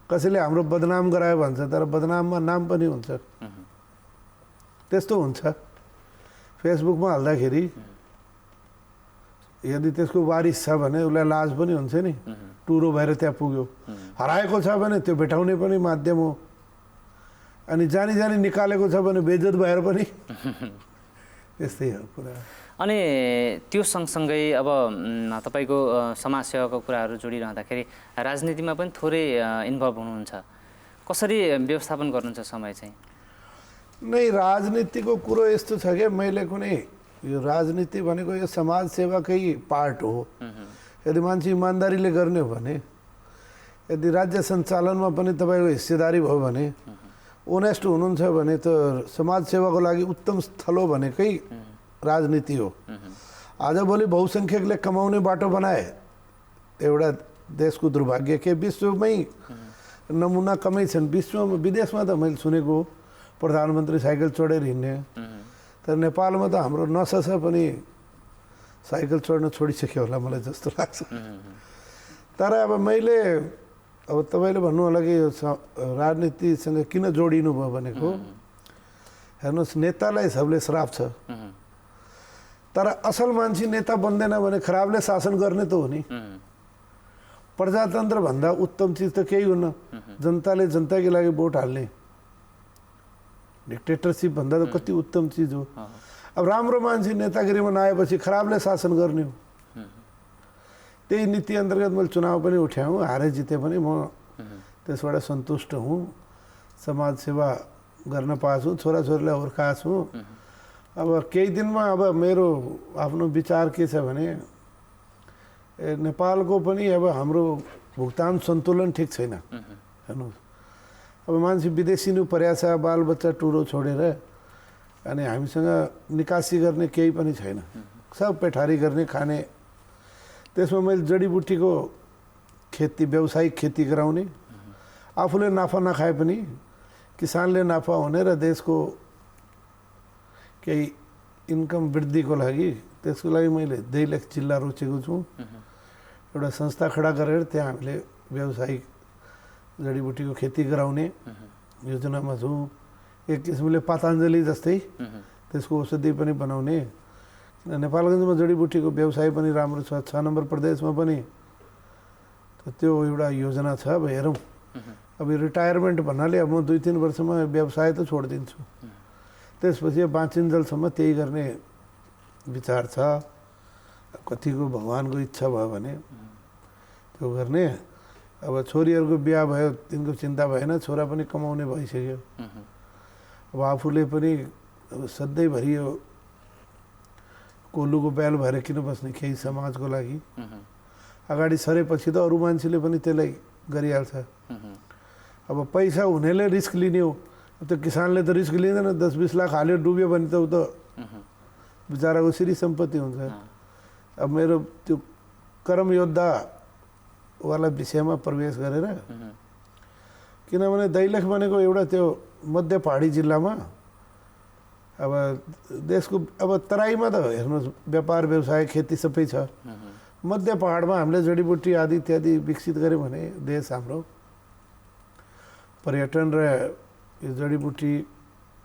कसैले हाम्रो बदनाम गरायो भन्छ, तर बदनाममा नाम पनि हुन्छ। त्यस्तो हुन्छ फेसबुकमा हाल्दाखेरि। यदि त्यसको वारिस छ भने उसलाई लाज पनि हुन्छ नि, टुरो भएर त्यहाँ पुग्यो। हराएको छ भने त्यो भेटाउने पनि माध्यम हो, अनि जानी जानी निकालेको छ भने बेइज्जत भएर पनि यस्तै हो कुरा। अनि त्यो सँगसँगै अब तपाईँको समाजसेवाको कुराहरू जोडिरहँदाखेरि राजनीतिमा पनि थोरै इन्भल्भ हुनुहुन्छ, कसरी व्यवस्थापन गर्नुहुन्छ समय चाहिँ? नै राजनीतिको कुरो यस्तो छ कि मैले कुनै यो राजनीति भनेको यो समाज सेवाकै पार्ट हो। यदि मान्छे इमान्दारीले गर्ने हो भने, यदि राज्य सञ्चालनमा पनि तपाईँको हिस्सेदारी भयो भने, ओनेस्ट हुनुहुन्छ भने त समाज सेवाको लागि उत्तम स्थल हो भनेकै राजनीति हो। आजभोलि बहुसङ्ख्यकले कमाउने बाटो बनाए एउटा देशको दुर्भाग्य के विश्वमै नमुना कमै छन्। विश्वमा विदेशमा त मैले सुनेको प्रधानमन्त्री साइकल चढेर हिँड्ने, तर नेपालमा त हाम्रो नसछ पनि साइकल चढ्न छोडिसक्यो होला मलाई जस्तो लाग्छ। तर अब मैले अब तपाईँले भन्नु होला कि यो राजनीतिसँग किन जोडिनु भयो भनेको, हेर्नुहोस् नेतालाई सबले श्राप छ, तर असल मान्छे नेता बन्दैन भने खराबले शासन गर्ने त हो नि। प्रजातन्त्र भन्दा उत्तम चिज त केही हुन्न, जनताले जनताकै लागि भोट हाल्ने। डिक्टेटरसिप भन्दा त कति उत्तम चिज हो। अब राम्रो मान्छे नेतागिरीमा नआएपछि खराबले शासन गर्ने हो। त्यही नीति अन्तर्गत मैले चुनाव पनि उठ्याउँ, हारे जिते पनि म त्यसबाट सन्तुष्ट हुँ। समाज सेवा गर्न पाएको छु, छोराछोरीलाई हुर्काएको छु। अब केही दिनमा अब मेरो आफ्नो विचार के छ भने, नेपालको पनि अब हाम्रो भुक्तान सन्तुलन ठिक छैन। हेर्नुहोस् अब मान्छे विदेशिनु परेको छ, बालबच्चा टुरो छोडेर, अनि हामीसँग निकासी गर्ने केही पनि छैन, सब पेठारी गर्ने खाने। त्यसमा मैले जडीबुटीको खेती, व्यावसायिक खेती गराउने, आफूले नाफा नखाए पनि किसानले नाफा हुने र देशको केही इन्कम वृद्धिको लागि, त्यसको लागि मैले 2 लाख जिल्ला रोचेको छु। एउटा संस्था खडा गरेर त्यहाँ हामीले व्यावसायिक जडीबुटीको खेती गराउने योजनामा छौँ। एक किसिमले पतञ्जली जस्तै त्यसको औषधि पनि बनाउने। नेपालगञ्जमा जडीबुटीको व्यवसाय पनि राम्रो छ, 6 नम्बर प्रदेशमा पनि त्यो एउटा योजना छ। अब हेरौँ, अब रिटायरमेन्ट भन्नाले अब म 2-3 वर्षमा व्यवसाय त छोडिदिन्छु, त्यसपछि बाँचिन्जेलसम्म त्यही गर्ने विचार छ। कतिको भगवान्को इच्छा भयो भने त्यो गर्ने। अब छोरीहरूको बिहा भयो, तिनको चिन्ता भएन, छोरा पनि कमाउने भइसक्यो। अब आफूले पनि अब सधैँभरि यो कोल्लुको ब्याल भएर किन बस्ने, केही समाजको लागि अगाडि सरेपछि त अरू मान्छेले पनि त्यसलाई गरिहाल्छ। अब पैसा हुनेले रिस्क लिने हो, त्यो किसानले त रिस्क लिँदैन। 10-20 लाख हाल्यो डुब्यो भने त ऊ त बिचराको श्री सम्पत्ति हुन्छ। अब मेरो त्यो कर्मयोद्धावाला विषयमा प्रवेश गरेर, किनभने दैलेख भनेको एउटा त्यो मध्य पहाडी जिल्लामा अब देशको अब तराईमा त हेर्नुहोस् व्यापार व्यवसाय खेती सबै छ। मध्य पहाडमा हामीले जडीबुटी आदि इत्यादि विकसित गऱ्यौँ भने देश हाम्रो पर्यटन र यो जडीबुटी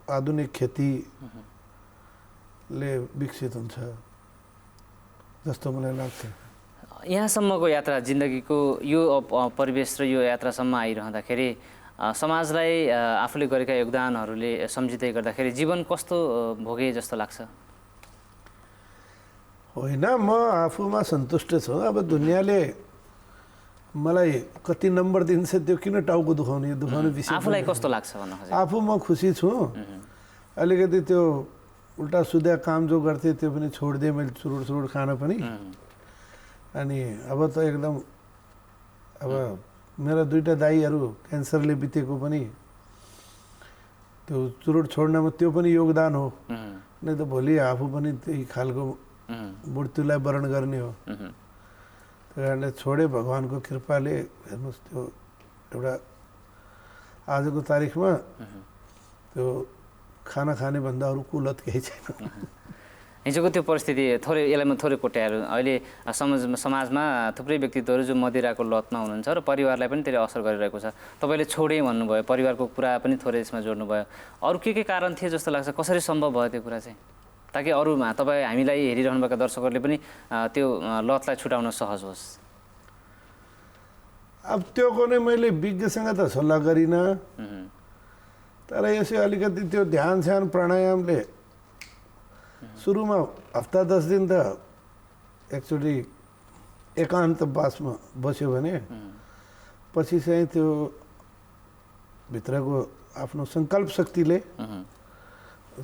आधुनिक खेतीले विकसित हुन्छ जस्तो मलाई लाग्छ। यहाँसम्मको यात्रा, जिन्दगीको यो परिवेश र यो यात्रासम्म आइरहँदाखेरि समाजलाई आफूले गरेका योगदानहरूले सम्झिँदै गर्दाखेरि जीवन कस्तो भोगे जस्तो लाग्छ? होइन, म आफूमा सन्तुष्ट छु। अब दुनियाँले मलाई कति नम्बर दिन्छ त्यो किन टाउको दुखाउने विषय। आफूलाई कस्तो लाग्छ भन्नु खोजेँ? आफू म खुसी छु। अलिकति त्यो उल्टा सुधा काम जो गर्थेँ त्यो पनि छोडिदिएँ मैले, चुरुट खान पनि। अनि अब त एकदम अब मेरा 2टा दाइहरू क्यान्सरले बितेको पनि त्यो चुरुट छोड्नमा त्यो पनि योगदान हो। नै त भोलि आफू पनि त्यही खालको मृत्युलाई वरण गर्ने हो। त्यही कारणले छोडे, भगवान्को कृपाले। हेर्नुहोस् त्यो एउटा आजको तारिखमा त्यो खाना खाने भन्दा अरू कुलत केही छैन। हिजोको त्यो परिस्थिति यसलाई म थोरै कोट्याएर, अहिले समाजमा थुप्रै व्यक्तित्वहरू जो मदिराको लतमा हुनुहुन्छ र परिवारलाई पनि त्यसले असर गरिरहेको छ। तपाईँले छोडेँ भन्नुभयो, परिवारको कुरा पनि थोरै यसमा जोड्नुभयो। अरू के कारण थिए जस्तो लाग्छ? कसरी सम्भव भयो त्यो कुरा चाहिँ, ताकि अरूमा तपाईँ हामीलाई हेरिरहनुभएका दर्शकहरूले पनि त्यो लतलाई छुटाउन सहज होस्? अब त्यो कुनै मैले विज्ञसँग त सल्लाह गरिनँ, तर यसै अलिकति त्यो ध्यान स्यान प्राणायामले सुरुमा हप्ता 10 दिन त एकचोटि एकान्तवासमा बस्यो भने पछि चाहिँ त्यो भित्रको आफ्नो सङ्कल्प शक्तिले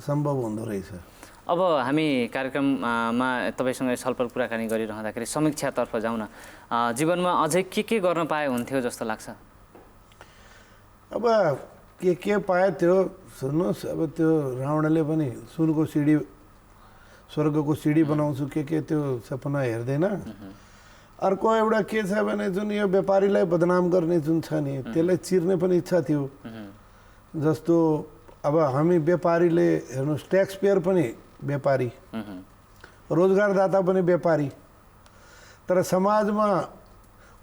सम्भव हुँदो रहेछ। अब हामी कार्यक्रममा तपाईँसँग छलफल कुराकानी गरिरहँदाखेरि समीक्षातर्फ जाउँ न। जीवनमा अझै के गर्न पाए हुन्थ्यो जस्तो लाग्छ? अब के पाए त्यो सुन्नुहोस्, अब त्यो रावणले पनि सुनको सिडी, स्वर्गको सिडी बनाउँछु के त्यो सपना हेर्दैन। अर्को एउटा के छ भने जुन यो व्यापारीलाई बदनाम गर्ने जुन छ नि, त्यसलाई चिर्ने पनि इच्छा थियो। जस्तो अब हामी व्यापारीले हेर्नुहोस्, ट्याक्स पेयर पनि व्यापारी, रोजगारदाता पनि व्यापारी, तर समाजमा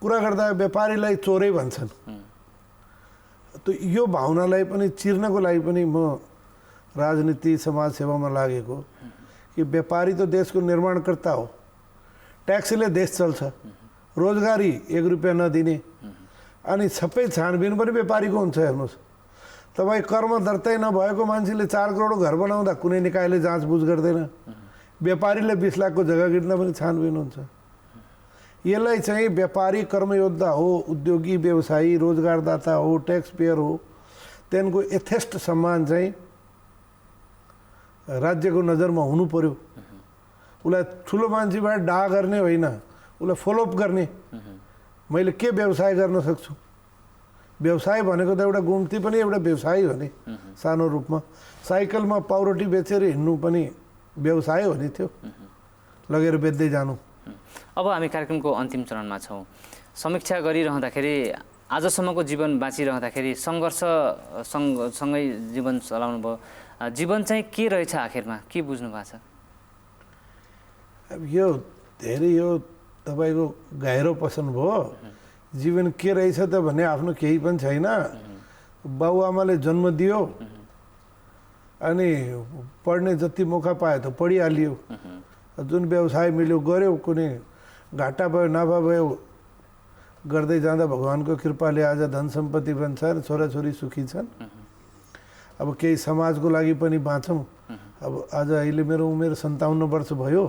कुरा गर्दा व्यापारीलाई चोरै भन्छन्। त यो भावनालाई पनि चिर्नको लागि पनि म राजनीति समाज सेवामा लागेको कि व्यापारी त देशको निर्माणकर्ता हो, ट्याक्सले देश चल्छ, रोजगारी 1 रुपियाँ नदिने, अनि सबै छानबिन पनि व्यापारीको हुन्छ। हेर्नुहोस्, तपाईँ कर्म दर्तै नभएको मान्छेले 4 करोड घर बनाउँदा कुनै निकायले जाँचबुझ गर्दैन, व्यापारीले 20 लाखको जग्गा किन्दा पनि छानबिन हुन्छ। यसलाई चाहिँ व्यापारी कर्मयोद्धा हो, उद्योगी व्यवसायी रोजगारदाता हो, ट्याक्स पेयर हो, त्यहाँको यथेष्ट सम्मान चाहिँ राज्यको नजरमा हुनु पर्यो। उसलाई ठुलो मान्छेबाट डाहा गर्ने होइन, उसलाई फलोअप गर्ने। मैले के व्यवसाय गर्न सक्छु? व्यवसाय भनेको त एउटा गुम्ती पनि एउटा व्यवसाय हो नि। सानो रूपमा साइकलमा पाउरोटी बेचेर हिँड्नु पनि व्यवसाय हो नि, त्यो लगेर बेच्दै जानु। अब हामी कार्यक्रमको अन्तिम चरणमा छौँ। समीक्षा गरिरहँदाखेरि आजसम्मको जीवन बाँचिरहँदाखेरि सङ्घर्षसँगै जीवन चलाउनु भयो। जीवन चाहिँ के रहेछ आखिरमा, के बुझ्नु भएको छ? अब यो धेरै यो तपाईँको गहिरो पसन्द भयो। जीवन के रहेछ त भने आफ्नो केही पनि छैन। बाबुआमाले जन्म दियो अनि पढ्ने जति मौका पायो त पढिहालियो। जुन व्यवसाय मिल्यो गर्यो, कुनै घाटा भयो नाफा भयो गर्दै जाँदा भगवान्को कृपाले आज धन सम्पत्ति पनि छ, छोराछोरी सुखी छन्। अब केही समाजको लागि पनि बाँचौँ। अब आज अहिले मेरो उमेर 57 वर्ष भयो।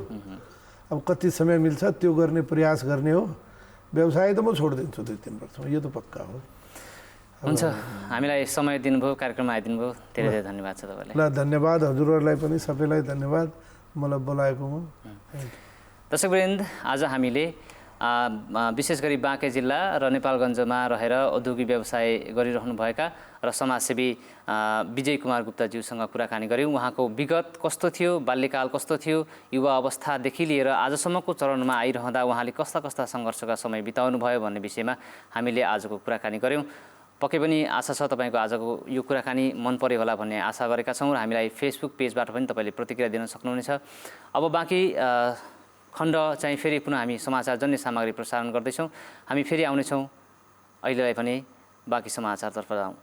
अब कति समय मिल्छ त्यो गर्ने प्रयास गर्ने हो। व्यवसाय त म छोडिदिन्छु 2-3 वर्षमा, यो त पक्का हो। हुन्छ, हामीलाई समय दिनुभयो, कार्यक्रममा आइदिनु भयो, धेरै धेरै धन्यवाद छ तपाईँलाई। ल धन्यवाद, हजुरहरूलाई पनि सबैलाई धन्यवाद। मलाई बोलाएकोमा। दर्शकवृन्द, आज हामीले विशेष गरी बाँके जिल्ला र नेपालगञ्जमा रहेर औद्योगिक व्यवसाय गरिरहनुभएका र समाजसेवी विजय कुमार गुप्ताज्यूसँग कुराकानी गऱ्यौँ। उहाँको विगत कस्तो थियो, बाल्यकाल कस्तो थियो, युवा अवस्थादेखि लिएर आजसम्मको चरणमा आइरहँदा उहाँले कस्ता कस्ता सङ्घर्षका समय बिताउनु भयो भन्ने विषयमा हामीले आजको कुराकानी गऱ्यौँ। पक्कै पनि आशा छ तपाईँको आजको यो कुराकानी मन पर्यो होला भन्ने आशा गरेका छौँ र हामीलाई फेसबुक पेजबाट पनि तपाईँले प्रतिक्रिया दिन सक्नुहुनेछ। अब बाँकी खण्ड चाहिँ फेरि पुनः हामी समाचारजन्य सामग्री प्रसारण गर्दैछौँ। हामी फेरि आउनेछौँ। अहिलेलाई पनि बाँकी समाचारतर्फ जाउँ।